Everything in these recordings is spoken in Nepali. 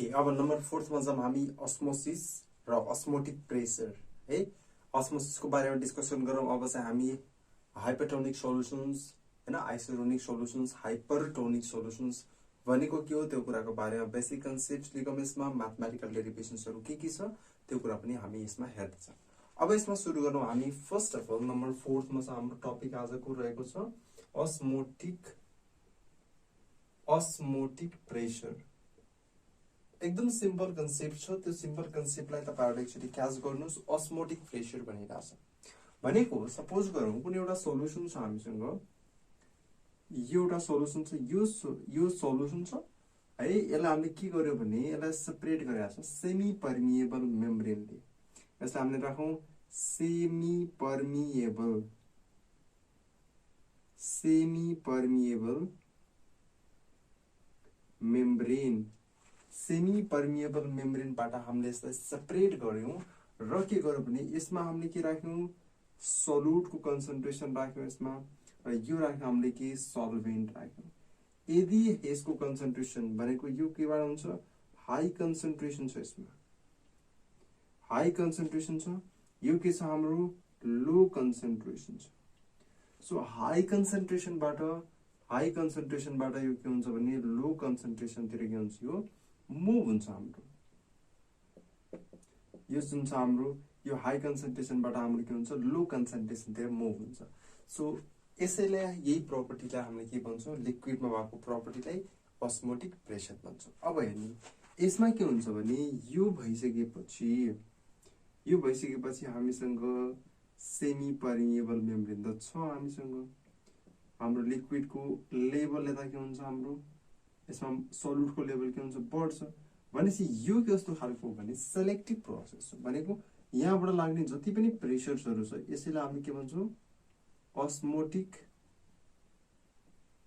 ओके, अब नम्बर 4 मा जाम हामी अस्मोसिस र अस्मोटिक प्रेसर है। अस्मोसिसको बारेमा डिस्कसन गरौँ। अब चाहिँ हामी हाइपरटोनिक सोलुसन्स हैन, आइसोटोनिक सोलुसन्स, हाइपरटोनिक सोलुसन्स भनेको के हो त्यो कुराको बारेमा बेसिक कन्सेप्ट्स लिगौँ। यसमा म्याथमेटिकल डेरिभेसन्सहरु के छ त्यो कुरा पनि हामी यसमा हेर्दै छौँ। अब यसमा सुरु गरौँ हामी। फर्स्ट अफ अल नम्बर 4 मा चाहिँ हाम्रो टपिक आजको रहेको छ अस्मोटिक प्रेसर। एकदम सिम्पल कन्सेप्ट छ। त्यो सिम्पल कन्सेप्टलाई तपाईहरुले एकचोटी क्याच गर्नुस्। अस्मोटिक प्रेसर भनिरहेछ भनेको सपोज गरौँ कुनै एउटा सोलुसन छ हामीसँग, यो एउटा सोलुसन छ, यो सोलुसन छ है। यसलाई हामीले के गर्यो भने यसलाई सेपरेट गरेछ सेमी पर्मिएबल मेम्ब्रेनले। यसलाई हामीले राखौं semi permeable membrane. Semi permeable मेम्ब्रेनबाट हामीले यसलाई सेपरेट गर्यौं र के गर्यौं भने यसमा हामीले के राख्यौं सोलुटको कन्सन्ट्रेसन राख्यौं यसमा, र यो राख्यौं हामीले के सल्भेन्ट राख्यौं। यदि यसको कन्सन्ट्रेसन भनेको यो केबाट हुन्छ हाई कन्सन्ट्रेसन छ, यसमा हाई कन्सन्ट्रेसन छ, यो के छ हाम्रो लो कन्सन्ट्रेसन छ। सो हाई कन्सन्ट्रेसनबाट यो के हुन्छ भने लो कन्सन्ट्रेसनतिर के हुन्छ यो मुभ हुन्छ हाम्रो। यो जुन छ हाम्रो यो हाई कन्सन्ट्रेसनबाट हाम्रो के हुन्छ लो कन्सन्ट्रेसनतिर मुभ हुन्छ। सो यसैले यही प्रपर्टीलाई हामीले के भन्छौं लिक्विडमा भएको प्रपर्टीलाई अस्मोटिक प्रेसर भन्छौं। अब हेर्नु यसमा के हुन्छ भने यो भइसकेपछि हामीसँग सेमी पर्मिएबल मेम्ब्रेन त छ हामीसँग। हाम्रो लिक्विडको लेभल यता के हुन्छ हाम्रो यसमा सोलुटको लेभल के हुन्छ बढ्छ भनेपछि यो कस्तो खालको हो भने सेलेक्टिभ प्रोसेस हो। भनेको यहाँबाट लाग्ने जति पनि प्रेसर्सहरु छ यसैलाई हामी के भन्छौं अस्मोटिक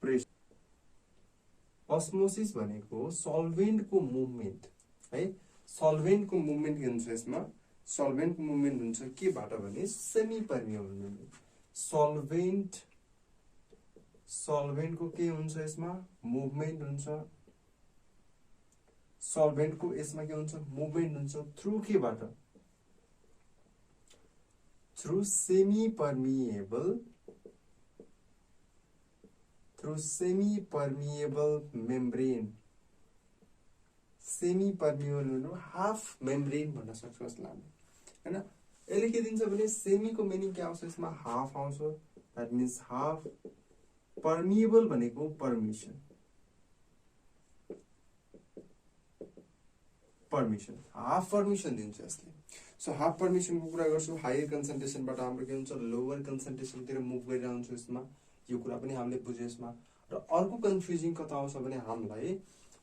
प्रेसर। अस्मोसिस भनेको सल्भेन्टको मुभमेन्ट है। सल्भेन्टको मुभमेन्ट के हुन्छ यसमा सल्भेन्टको मुभमेन्ट हुन्छ केबाट भने सेमी पर्मिएबल मेम्ब्रेन। सल्भेन्टको के हुन्छ यसमा मुभमेन्ट हुन्छ। सल्भेन्टको यसमा के हुन्छ मुभमेन्ट हुन्छ थ्रु केबाट through semi permeable membrane. Semi पर्मिएबल half membrane भन्न सक्छौं यसलाई हैन। यसले के दिन्छ भने सेमीको मिनिङ के आउँछ यसमा हाफ आउँछ। That means half. पर्मिएबल भनेको परमिसन हाफ पर्मिसन दिन्छ यसले। सो हाफ पर्मिसनको कुरा गर्छौं। हायर कन्सन्ट्रेसनबाट हाम्रो के हुन्छ लोवर कन्सन्ट्रेसनतिर मुभ गरिरहेको हुन्छ यसमा। यो कुरा पनि हामीले बुझ्यौं यसमा। र अर्को कन्फ्युजिङ कता आउँछ भने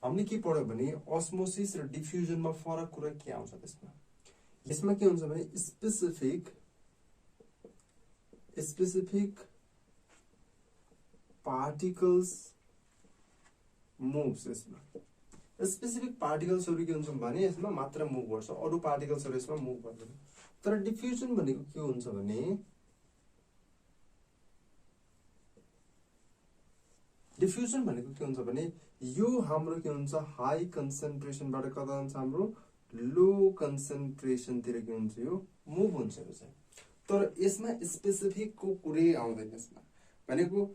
हामीले के पढ्यो भने अस्मोसिस र डिफ्युजनमा फरक कुरा के आउँछ त्यसमा। यसमा के हुन्छ भने स्पेसिफिक पार्टिकल्स मुभ्स। यसमा स्पेसिफिक पार्टिकल्सहरु के हुन्छ भने यसमा मात्र मुभ गर्छ, अरु पार्टिकल्सहरु यसमा मुभ गर्दैन। तर डिफ्युजन भनेको के हुन्छ भने यो हाम्रो के हुन्छ हाई कन्सन्ट्रेसनबाट कता जान्छ हाम्रो लो कन्सन्ट्रेसनतिर के हुन्छ यो मुभ हुन्छ यो चाहिँ। तर यसमा स्पेसिफिक को कुरै आउँदैन यसमा। भनेको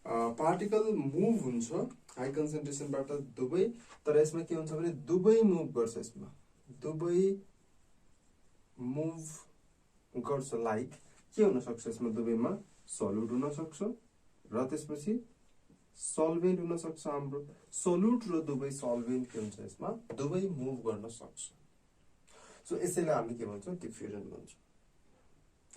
पार्टिकल मुभ हुन्छ हाई कन्सन्ट्रेसनबाट दुवै, तर यसमा के हुन्छ भने दुवै मुभ गर्छ। यसमा दुवै मुभ गर्छ। लाइक के हुन सक्छ यसमा दुवैमा सोलुट हुन सक्छ र त्यसपछि सल्भेन्ट हुन सक्छ। हाम्रो सोलुट र दुवै सल्भेन्ट के हुन्छ यसमा दुवै मुभ गर्न सक्छ। सो यसैलाई हामी के भन्छौं डिफ्युजन भन्छौं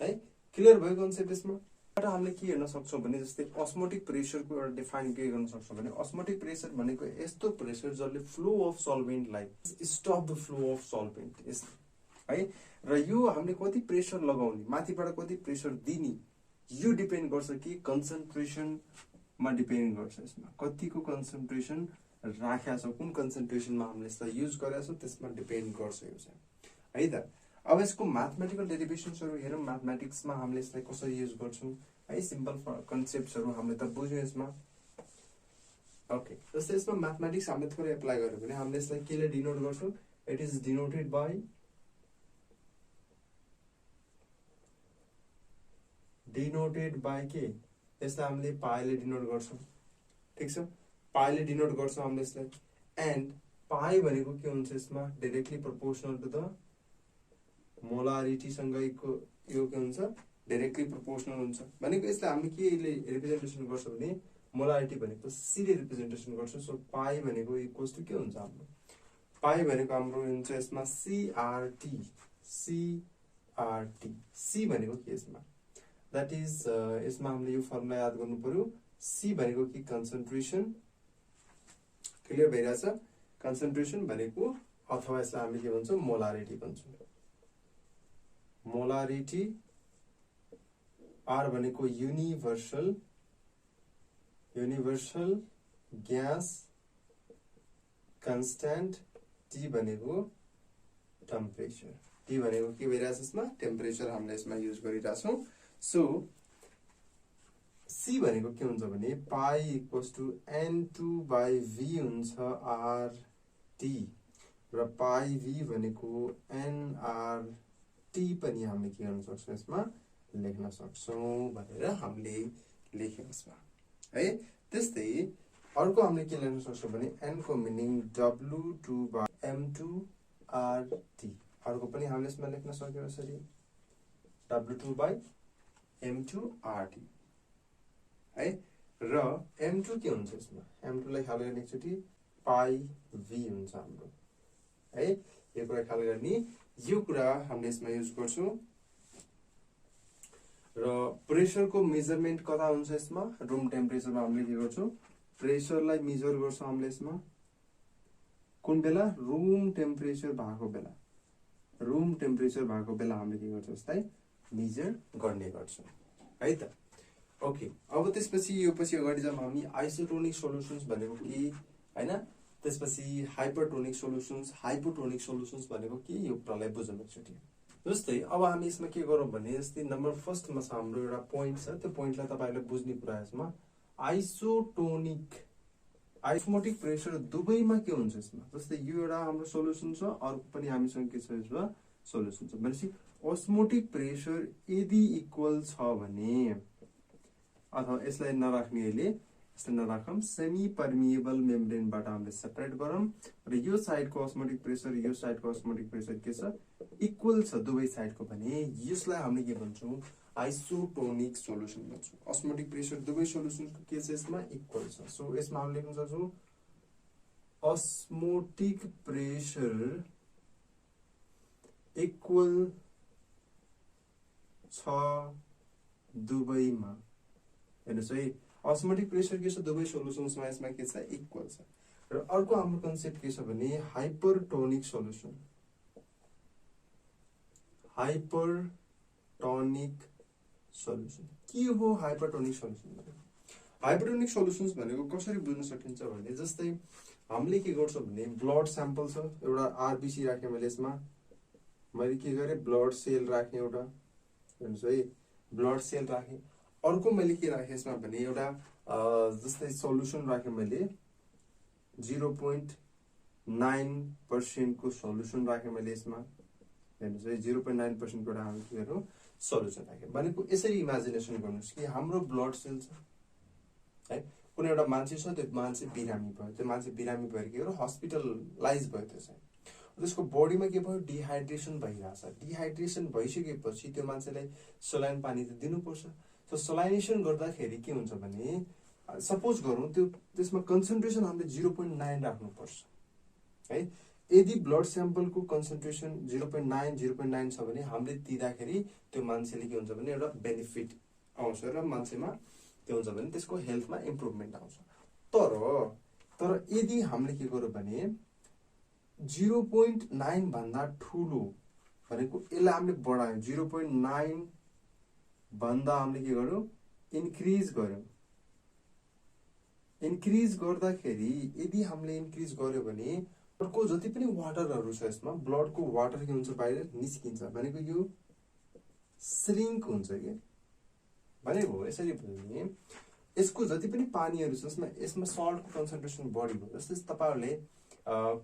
है। क्लियर भयो कन्सेप्ट। यसमा हामीले के हेर्न सक्छौं भने जस्तै अस्मोटिक प्रेसरको एउटा डिफाइन के गर्न सक्छौं भने अस्मोटिक प्रेसर भनेको यस्तो प्रेसर जसले फ्लो अफ सल्भेन्टलाई stop the flow of solvent है। र यो हामीले कति प्रेसर लगाउने माथिबाट कति प्रेसर दिने यो डिपेन्ड गर्छ कि कन्सन्ट्रेसनमा डिपेन्ड गर्छ। यसमा कतिको कन्सन्ट्रेसन राखेका छौं, कुन कन्सन्ट्रेसनमा हामीले यसलाई युज गरेका छौं त्यसमा डिपेन्ड गर्छ यो चाहिँ है त। अब यसको म्याथमेटिकल डेरिभेसन्सहरु हेरौं। म्याथमेटिक्समा हामीले यसलाई कसरी युज गर्छौं है। सिम्पल कन्सेप्ट्सहरु हामीले त बुझ्यौं यसमा। ओके, जस्तै यसमा म्याथमेटिक्स हामीले थोरै एप्लाई गर्यो भने हामीले यसलाई केले डिनोट गर्छौँ? इट इज डिनोटेड बाई के? यसलाई हामीले पाईले डिनोट गर्छौँ, ठिक छ? पाईले डिनोट गर्छौँ हामीले यसलाई। एन्ड पाई भनेको के हुन्छ यसमा? Directly proportional to the molarity सँगैको यो के हुन्छ? डाइरेक्टली प्रोपोर्सनल हुन्छ भनेको यसलाई हामीले केले रिप्रेजेन्टेसन गर्छ भने मोलारिटी भनेको सीले रिप्रेजेन्टेसन गर्छ। सो पाई भनेको इक्वल्स टु के हुन्छ हाम्रो? पाई भनेको हाम्रो हुन्छ यसमा सीआरटी। सी भनेको के यसमा? द्याट इज यसमा हामीले यो फर्मुला याद गर्नु पर्यो। सी भनेको के? कन्सन्ट्रेसन। क्लियर भइरहेछ? कन्सन्ट्रेसन भनेको अथवा यसलाई हामीले के भन्छौँ? मोलारिटी भन्छौँ। मोलारिटी, आर भनेको युनिभर्सल ग्यास कन्स्ट्यान्ट, टी भनेको टेम्परेचर। टी भनेको के भइरहेछ यसमा? टेम्परेचर हामीले यसमा युज गरिरहेछौँ। सो सी भनेको के हुन्छ भने पाई इक्वल्स टु N2/V हुन्छ आरटी, र पाई भी भनेको NRT पनि हामीले के गर्न सक्छौँ यसमा? लेख्न सक्छौँ भनेर हामीले लेख्यौँ यसमा है। त्यस्तै अर्को हामीले के लेख्न सक्छौँ भने N को मिनिङ W2/M2RT। अर्को पनि हामीले यसमा लेख्न सक्यौँ यसरी W2/M2RT है। र M2 के हुन्छ यसमा? M2 लाई ख्याल गर्ने एकचोटि पाई V हुन्छ हाम्रो है। यो कुरा ख्याल गर्ने, यो कुरा हामीले यसमा युज गर्छौँ। र प्रेसरको मेजरमेन्ट कता हुन्छ यसमा? रुम टेम्परेचरमा हामीले के गर्छौँ? प्रेसरलाई मेजर गर्छौँ हामीले यसमा। कुन बेला? रुम टेम्परेचर भएको बेला। रुम टेम्परेचर भएको बेला हामीले के गर्छौँ? यसलाई मेजर गर्ने गर्छौँ है त। ओके, अब त्यसपछि यो पछि अगाडि जाऊँ हामी। आइसोटोनिक सोल्युसन्स भनेको के हैन? त्यसपछि हाइपरटोनिक सोल्युसन्स, हाइपोटोनिक सोल्युसन्स भनेको के? यो कुरालाई बुझौँ एकचोटि। जस्तै अब हामी यसमा के गरौँ भने जस्तै नम्बर फर्स्टमा छ हाम्रो एउटा पोइन्ट छ। त्यो पोइन्टलाई तपाईहरुले बुझ्ने कुरा यसमा आइसोटोनिक, आइसोमोटिक प्रेसर दुवैमा के हुन्छ यसमा? जस्तै यो एउटा हाम्रो सोल्युसन छ, अर्को पनि हामीसँग के छ यसमा? सोल्युसन छ। भनेपछि ओस्मोटिक प्रेसर यदि इक्वल छ भने, अथवा यसलाई नराख्ने अहिले यसलाई नराखौँ, सेमी पर्मिएबल मेम्ब्रेनबाट हामीले सेपरेट गरौँ र यो साइडको ओस्मोटिक प्रेसर यो साइडको ओस्मोटिक प्रेसर के छ? इक्वल छ दुवै साइडको भने यसलाई हामीले के भन्छौँ? आइसोटोनिक सोल्युसन भन्छौँ। ओस्मोटिक प्रेसर दुवै सोल्युसनको के छ यसमा? इक्वल छ। सो यसमा हामीले लेख्न सक्छौँ ओस्मोटिक प्रेसर इक्वल छ दुवैमा। हेर्नुस् है, ओस्मोटिक प्रेसर के छ? दुवै सोल्युसन्समा यसमा के छ? इक्वल छ। र अर्को हाम्रो कन्सेप्ट के छ भने हाइपरटोनिक सोल्युसन। हाइपरटोनिक सोल्युसन के हो? हाइपरटोनिक सोल्युसन भनेको, हाइपरटोनिक सोल्युसन्स भनेको कसरी बुझ्न सकिन्छ भने जस्तै हामीले के गर्छौँ भने ब्लड स्याम्पल छ, एउटा आरबीसी राखेँ मैले यसमा। मैले के गरेँ? ब्लड सेल राखेँ एउटा। हेर्नुस् है, ब्लड सेल राखेँ। अर्को मैले के राखेँ यसमा भने एउटा जस्तै सोल्युसन राखेँ मैले 0.9% को सोल्युसन राखेँ मैले यसमा। हेर्नुस् है, 0.9% को एउटा हामी के गरौँ? सोल्युसन राखेँ भनेको यसरी इमेजिनेसन गर्नुस् कि हाम्रो ब्लड सेल छ है, कुनै एउटा मान्छे छ, त्यो मान्छे बिरामी भयो, त्यो मान्छे बिरामी भएर के गर्यो? हस्पिटलाइज भयो। त्यो चाहिँ त्यसको बडीमा के भयो? डिहाइड्रेसन भइरहेछ। डिहाइड्रेसन भइसकेपछि त्यो मान्छेलाई सलाइन पानी त दिनुपर्छ। सो सलाइनेसन गर्दाखेरि के हुन्छ भने सपोज गरौँ त्यो त्यसमा कन्सन्ट्रेसन हामीले 0.9 राख्नुपर्छ है। यदि ब्लड स्याम्पलको कन्सन्ट्रेसन 0.9 छ भने हामीले दिँदाखेरि त्यो मान्छेले के हुन्छ भने एउटा बेनिफिट आउँछ र मान्छेमा के हुन्छ भने त्यसको हेल्थमा इम्प्रुभमेन्ट आउँछ। तर यदि हामीले के गर्यो भने 0.9 भन्दा ठुलो भनेको यसलाई हामीले बढायौँ, 0.9 भन्दा हामीले के गर्यौँ? इन्क्रिज गर्यौँ। इन्क्रिज गर्दाखेरि यदि हामीले इन्क्रिज गर्यो भने अर्को जति पनि वाटरहरू छ यसमा, ब्लडको वाटर के हुन्छ? बाहिर निस्किन्छ भनेको यो श्रिङ्क हुन्छ के भनेको हो। यसरी बुझ्ने यसको जति पनि पानीहरू छ यसमा सल्टको कन्सन्ट्रेसन बढी भयो। जस्तै तपाईहरुले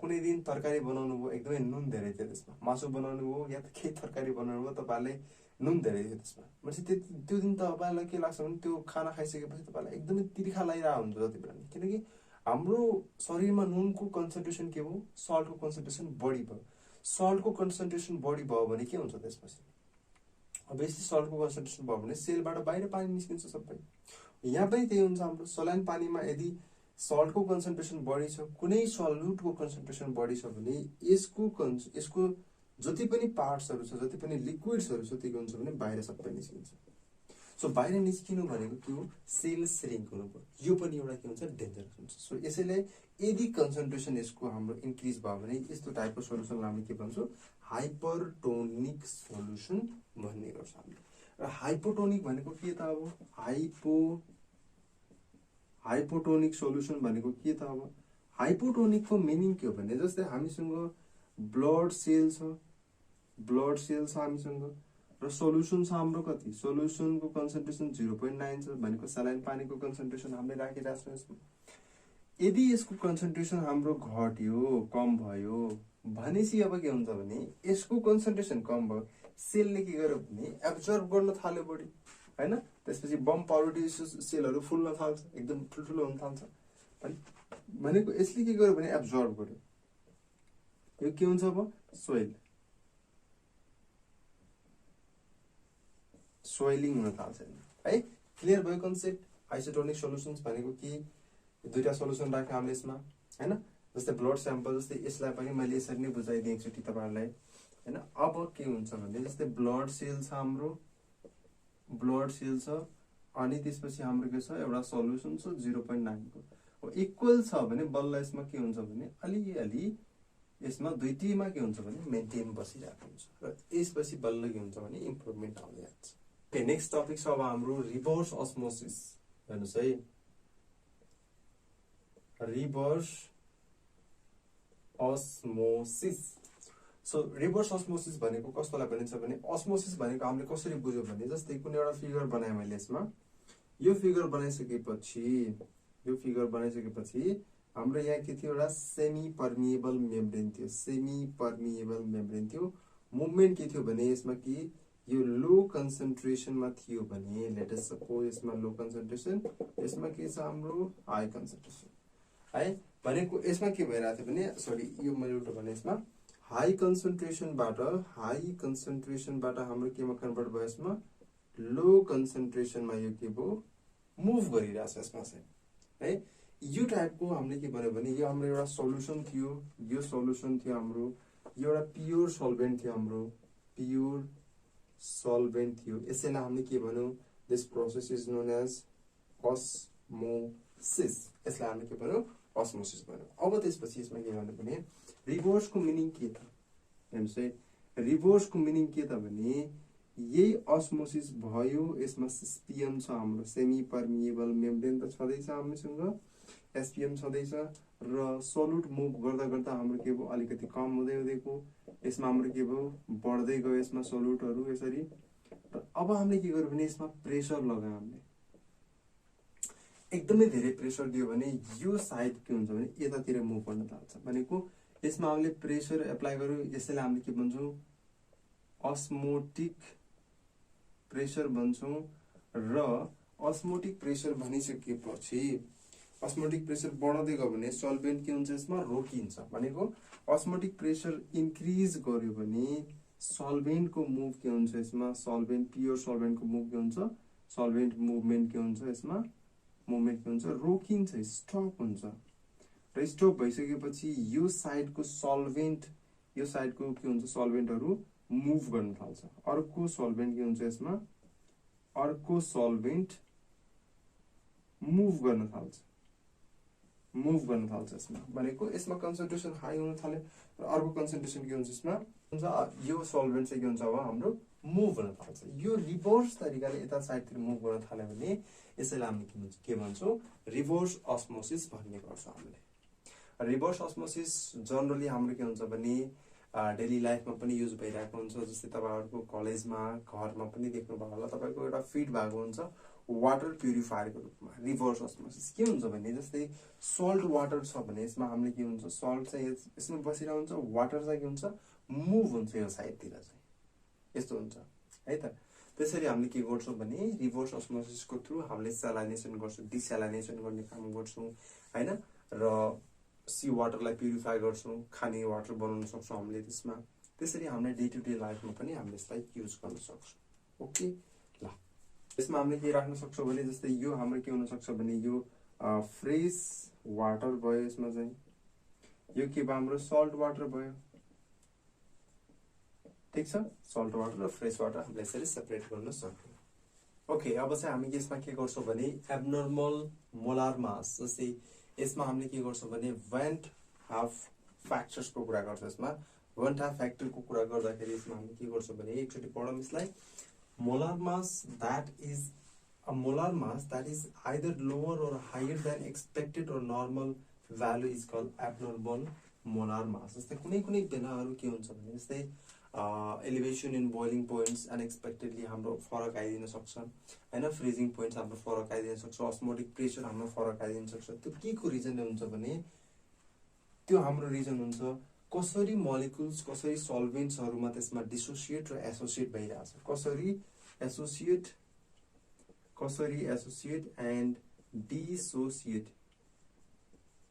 कुनै दिन तरकारी बनाउनु भयो, एकदमै नुन धेरै थियो त्यसमा, मासु बनाउनु भयो या त केही तरकारी बनाउनु भयो, तपाईहरुले नुन धेरै थियो त्यसमा, भनेपछि त्यो दिन तपाईलाई के लाग्छ भने त्यो खाना खाइसकेपछि तपाईलाई एकदमै तिर्खा लागिरहेको हुन्छ जति पनि, किनकि हाम्रो शरीरमा नुनको कन्सन्ट्रेसन के भयो, सल्टको कन्सन्ट्रेसन बढी भयो। सल्टको कन्सन्ट्रेसन बढी भयो भने के हुन्छ त्यसपछि, बेसी सल्टको कन्सन्ट्रेसन भयो भने सेलबाट बाहिर पानी निस्किन्छ सबै। यहाँ पनि त्यही हुन्छ, हाम्रो सलाइन पानीमा यदि सल्टको कन्सन्ट्रेसन बढी छ, कुनै सल्युटको कन्सन्ट्रेसन बढी छ भने यसको जति पनि पार्ट्सहरू छ, जति पनि लिक्विड्सहरू छ, त्यो के हुन्छ भने बाहिर सबै निस्किन्छ। सो बाहिर निस्किनु भनेको के हो, सेल श्रिङ्क हुनु भयो। यो पनि एउटा के हुन्छ, डेन्जरस हुन्छ। सो यसैले यदि कन्सन्ट्रेसन यसको हाम्रो इन्क्रिज भयो भने यस्तो टाइपको सोलुसनलाई हामी के भन्छौँ, हाइपरटोनिक सोलुसन भन्ने गर्छ हामीले। र हाइपोटोनिक भनेको के त, अब हाइपोटोनिक सोलुसन भनेको के त, अब हाइपोटोनिकको मिनिङ के हो भने जस्तै हामीसँग ब्लड सेल छ हामीसँग, र सोलुसन छ हाम्रो कति, सोलुसनको कन्सन्ट्रेसन 0.9 छ भनेको सलाइन पानीको कन्सन्ट्रेसन हामीले राखिरहेको छौँ यसमा। यदि यसको कन्सन्ट्रेसन हाम्रो घट्यो, कम भयो भनेपछि अब के हुन्छ भने यसको कन्सन्ट्रेसन कम भयो, सेलले के गर्यो भने एब्जर्ब गर्न थाल्यो बढी, हैन। त्यसपछि बम पाउडर सेलहरू फुल्न थाल्छ, एकदम ठुल्ठुलो हुन थाल्छ भनेको यसले के गर्यो भने एब्जर्ब गर्यो। यो के हुन्छ, अब सोइलिङ हुन थाल्छ है। क्लियर भयो कन्सेप्ट। आइसोटोनिक सोलुसन्स भनेको कि दुईटा सोलुसन राख्यो हामीले यसमा, हैन। जस्तै ब्लड स्याम्पल, जस्तै यसलाई पनि मैले यसरी नै बुझाइदिएँ एकचोटि तपाईहरुलाई, हैन। अब के हुन्छ भने जस्तै ब्लड सेल छ हाम्रो, ब्लड सेल छ, अनि त्यसपछि हाम्रो के छ, एउटा सोलुसन छ 0.9 को इक्वल छ भने बल्ल यसमा के हुन्छ भने अलिअलि यसमा दुईटीमा के हुन्छ भने मेन्टेन बसिरहेको हुन्छ, र यसपछि बल्ल के हुन्छ भने इम्प्रुभमेन्ट आउँदै जान्छ। ओके, नेक्स्ट टपिक छ अब हाम्रो रिभर्स अस्मोसिस। हेर्नुस् है, reverse osmosis. So reverse osmosis भनेको कस्तोलाई भनिन्छ भने, अस्मोसिस भनेको हामीले कसरी बुझ्यो भने जस्तै कुनै एउटा फिगर बनाएँ मैले यसमा, यो फिगर बनाइसकेपछि हाम्रो यहाँ के थियो, एउटा सेमी पर्मिएबल मेम्ब्रेन थियो, मुभमेन्ट के थियो भने यसमा कि यो लो कन्सन्ट्रेसनमा थियो भने, लेट अस सपोज यसमा लो कन्सन्ट्रेसन, यसमा के छ हाम्रो हाई कन्सन्ट्रेसन है। भनेको यसमा के भइरहेको थियो भने, सरी यो मैले उल्टो भने, यसमा हाई कन्सन्ट्रेसनबाट हाम्रो केमा कन्भर्ट भयो, यसमा लो कन्सन्ट्रेसनमा यो के भयो, मुभ गरिरहेछ यसमा चाहिँ है। यो टाइपको हामीले के भन्यो भने यो हाम्रो एउटा सोलुसन थियो, यो सोलुसन थियो हाम्रो, यो एउटा प्योर सल्भेन्ट थियो हाम्रो, प्योर सल्भेन्ट थियो। यसैलाई हामीले के भन्यौँ, this process is known as osmosis. यसलाई हामीले के भन्यौँ, अस्मोसिस भन्यौँ। अब त्यसपछि यसमा के भन्यो भने रिभर्सको मिनिङ के त, हेर्नुहोस् है, रिभर्सको मिनिङ के त भने यही अस्मोसिस भयो, यसमा एसपीएम छ हाम्रो, सेमी पर्मिएबल मेम्ब्रेन त छँदैछ हामीसँग, एसपीएम छँदैछ, र सोलुट मुभ गर्दा गर्दा हाम्रो के भयो, अलिकति कम हुँदै गयो, यसमा हाम्रो के भयो, बढ्दै गयो यसमा सोलुटहरू यसरी। र अब हामीले के गर्यो भने यसमा प्रेसर लगायौँ, हामीले एकदमै धेरै प्रेसर दियो भने यो साइड के हुन्छ भने यतातिर मुभ गर्न थाल्छ। भनेको यसमा हामीले प्रेसर एप्लाई गर्यो, यसैलाई हामीले के भन्छौँ, अस्मोटिक प्रेसर भन्छौँ। र अस्मोटिक प्रेसर भनिसकेपछि अस्मोटिक प्रेसर बढ्दै गयो भने सल्भेन्ट के हुन्छ, यसमा रोकिन्छ। भनेको अस्मोटिक प्रेसर इन्क्रिज गर्यो भने सल्भेन्टको मुभ के हुन्छ यसमा, सल्भेन्ट प्योर सल्भेन्टको मुभ के हुन्छ, सल्भेन्ट मुभमेन्ट के हुन्छ यसमा, मुभमेन्ट के हुन्छ, रोकिन्छ, स्टप हुन्छ। र स्टप भइसकेपछि यो साइडको सल्भेन्ट, यो साइडको के हुन्छ, सल्भेन्टहरू मुभ गर्न थाल्छ। अर्को सल्भेन्ट के हुन्छ यसमा, अर्को सल्भेन्ट मुभ गर्न थाल्छ यसमा। भनेको यसमा कन्सन्ट्रेसन हाई हुन थाल्यो र अर्को कन्सन्ट्रेसन के हुन्छ यसमा हुन्छ, यो सल्भेन्ट चाहिँ के हुन्छ अब हाम्रो मुभ गर्न थाल्छ। यो रिभर्स तरिकाले यता साइडतिर मुभ गर्न थाल्यो भने यसैलाई हामी के भन्छौँ, रिभर्स अस्मोसिस भन्ने गर्छौँ हामीले। रिभर्स अस्मोसिस जनरली हाम्रो के हुन्छ भने डेली लाइफमा पनि युज भइरहेको हुन्छ। जस्तै तपाईहरुको कलेजमा, घरमा पनि देख्नुभयो होला, तपाईको एउटा फिड भएको हुन्छ, वाटर प्युरिफायरको रूपमा रिभर्स अस्मोसिस के हुन्छ भने जस्तै सल्ट वाटर छ भने यसमा हामीले के हुन्छ सल्ट चाहिँ यसमा बसिरहेको हुन्छ वाटर चाहिँ के हुन्छ मुभ हुन्छ यो साइडतिर चाहिँ यस्तो हुन्छ है त त्यसरी हामीले के गर्छौं भने रिभर्स अस्मोसिसको थ्रु हामीले सेलाइनेसन गर्छौं डिसेलाइनेसन गर्ने काम गर्छौं हैन र सी वाटरलाई प्युरिफाई गर्छौं खाने वाटर बनाउन सक्छौं हामीले त्यसमा त्यसरी हामीले डे टु डे लाइफमा पनि हामीले यसलाई युज गर्न सक्छौं ओके ल यसमा हामीले के राख्न सक्छौं भने जस्तै यो हाम्रो के हुन सक्छ भने यो फ्रेश वाटर भयो यसमा चाहिँ यो के भयो हाम्रो सल्ट वाटर भयो ठीक छ सल्ट वाटर र फ्रेश वाटर हामीले यसरी सेपरेट गर्न सक्छौं ओके अब चाहिँ हामी यसमा के गर्छौं भने एब्नर्मल मोलार मास जस्तै यसमा हामीले के गर्छौं भने वेन्ट हाफ फ्याक्टर्सको कुरा गर्छौं यसमा वेन्ट हाफ फ्याक्टरको कुरा गर्दाखेरि यसमा हामीले के गर्छौं भने एकचोटी पढौं यसलाई molar mass that is a molar mass that is either lower or higher than expected or normal value is called abnormal molar mass जस्तै कुनै बेलाहरु के हुन्छ भने जस्तै elevation in boiling points unexpectedly हाम्रो फरक आइदिन सक्छ हैन फ्रीजिङ पोइन्ट्स हाम्रो फरक आइदिन सक्छ osmotic pressure हाम्रो फरक आइदिन सक्छ त्यो के को रिजन हुन्छ भने त्यो हाम्रो रिजन हुन्छ कसरी मोलिक्युल्स कसरी सल्भेन्ट्सहरुमा त्यसमा डिसोसिएट र एसोसिएट भइरहेछ कसरी एसोसिएट एन्ड डिसोसिएट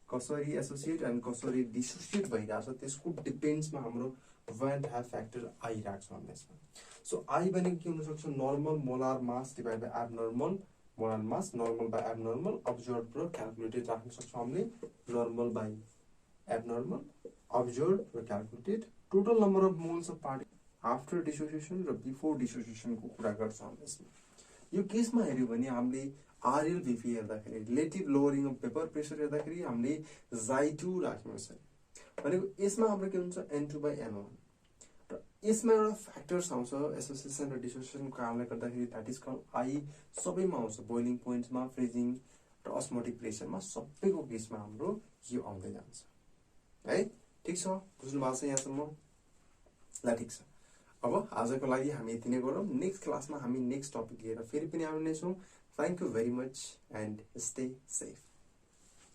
कसरी एसोसिएट एन्ड कसरी डिसोसिएट भइरहेछ त्यसको डिपेन्ड्समा हाम्रो वेन्ट हाफ फ्याक्टर आइराख्छ हामीलाई सो आई भनेको के हुन सक्छ normal molar mass divide by abnormal molar mass normal by abnormal observed र क्याल्कुलेटेड राख्न सक्छौं हामीले normal by abnormal observed or calculated total number of moles of particle after dissociation र before dissociation को कुरा गर्छौं हामी यसमा यो केसमा हेर्यो भने हामीले RLVP हेर्दाखेरि रिलेटिभ लोअरिङ अफ पेपर प्रेसर हेर्दाखेरि हामीले Xi2 राख्नु छ भनेको यसमा हाम्रो के हुन्छ N2/N1 र यसमा एउटा फ्याक्टर्स आउँछ एसोसिएसन र डिसोसिएसनको कारणले गर्दाखेरि दैट इज कल्ड आई सबैमा आउँछ बोइलिङ पोइन्ट्समा फ्रीजिङ र अस्मोटिक प्रेसरमा सबैको केसमा हाम्रो यो आउँदै जान्छ है ठीक छ बुझ्नु भएको छ यहाँसम्म ल ठीक छ अब आजको लागि हामी यति नै गरौँ नेक्स्ट क्लासमा हामी नेक्स्ट टपिक लिएर फेरि पनि आउने छौं thank you very much and stay safe